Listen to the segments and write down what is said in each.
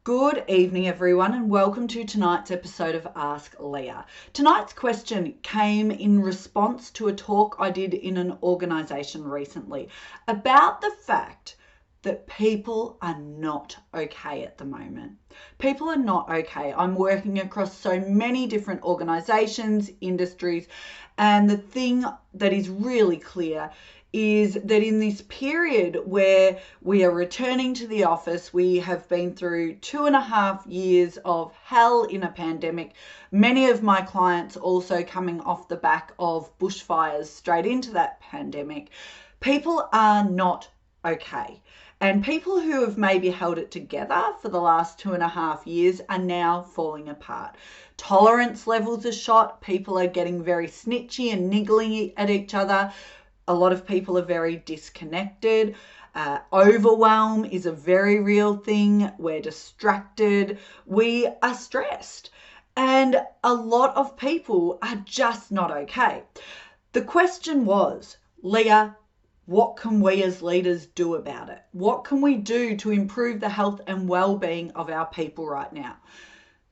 Good evening, everyone, and welcome to tonight's episode of Ask Leah. Tonight's question came in response to a talk I did in an organisation recently about the fact that people are not okay at the moment. People are not okay. I'm working across so many different organisations, industries, and the thing that is really clear is that in this period where we are returning to the office, we have been through 2.5 years of hell in a pandemic. Many of my clients also coming off the back of bushfires straight into that pandemic. People are not okay. And people who have maybe held it together for the last 2.5 years are now falling apart. Tolerance levels are shot. People are getting very snitchy and niggling at each other. A lot of people are very disconnected. Overwhelm is a very real thing. We're distracted. We are stressed. And a lot of people are just not okay. The question was, Leah, what can we as leaders do about it? What can we do to improve the health and well-being of our people right now?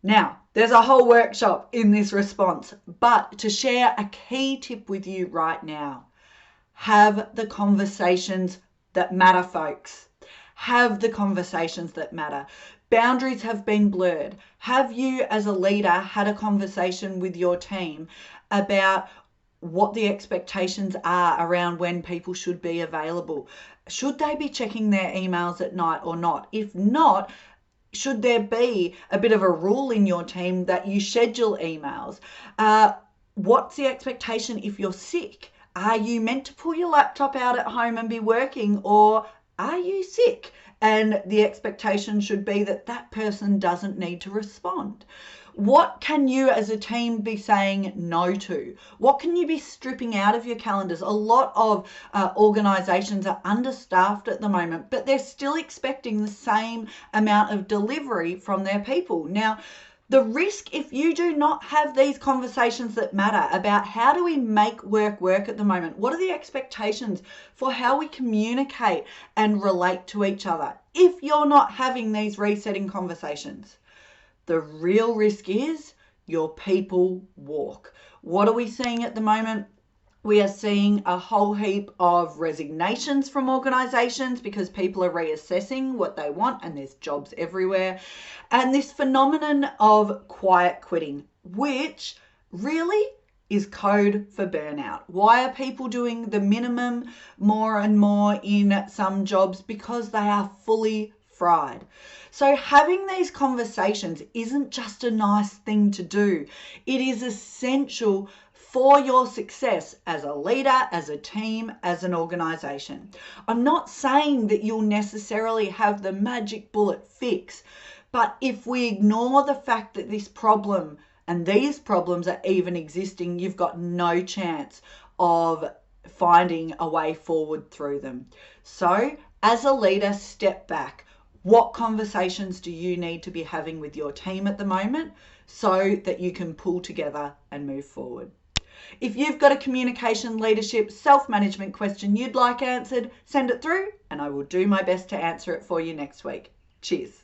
Now, there's a whole workshop in this response, but to share a key tip with you right now, have the conversations that matter, folks. Have the conversations that matter. Boundaries have been blurred. Have you as a leader had a conversation with your team about what the expectations are around when people should be available? Should they be checking their emails at night or not? If not, should there be a bit of a rule in your team that you schedule emails? What's the expectation if you're sick? Are you meant to pull your laptop out at home and be working, or are you sick? And the expectation should be that that person doesn't need to respond. What can you as a team be saying no to? What can you be stripping out of your calendars? A lot of organisations are understaffed at the moment, but they're still expecting the same amount of delivery from their people. Now, the risk, if you do not have these conversations that matter about how do we make work at the moment, what are the expectations for how we communicate and relate to each other, if you're not having these resetting conversations, the real risk is your people walk. What are we seeing at the moment? We are seeing a whole heap of resignations from organisations because people are reassessing what they want, and there's jobs everywhere. And this phenomenon of quiet quitting, which really is code for burnout. Why are people doing the minimum more and more in some jobs? Because they are fully fried. So having these conversations isn't just a nice thing to do. It is essential for your success as a leader, as a team, as an organisation. I'm not saying that you'll necessarily have the magic bullet fix, but if we ignore the fact that this problem and these problems are even existing, you've got no chance of finding a way forward through them. So as a leader, step back. What conversations do you need to be having with your team at the moment so that you can pull together and move forward? If you've got a communication, leadership, self-management question you'd like answered, send it through and I will do my best to answer it for you next week. Cheers.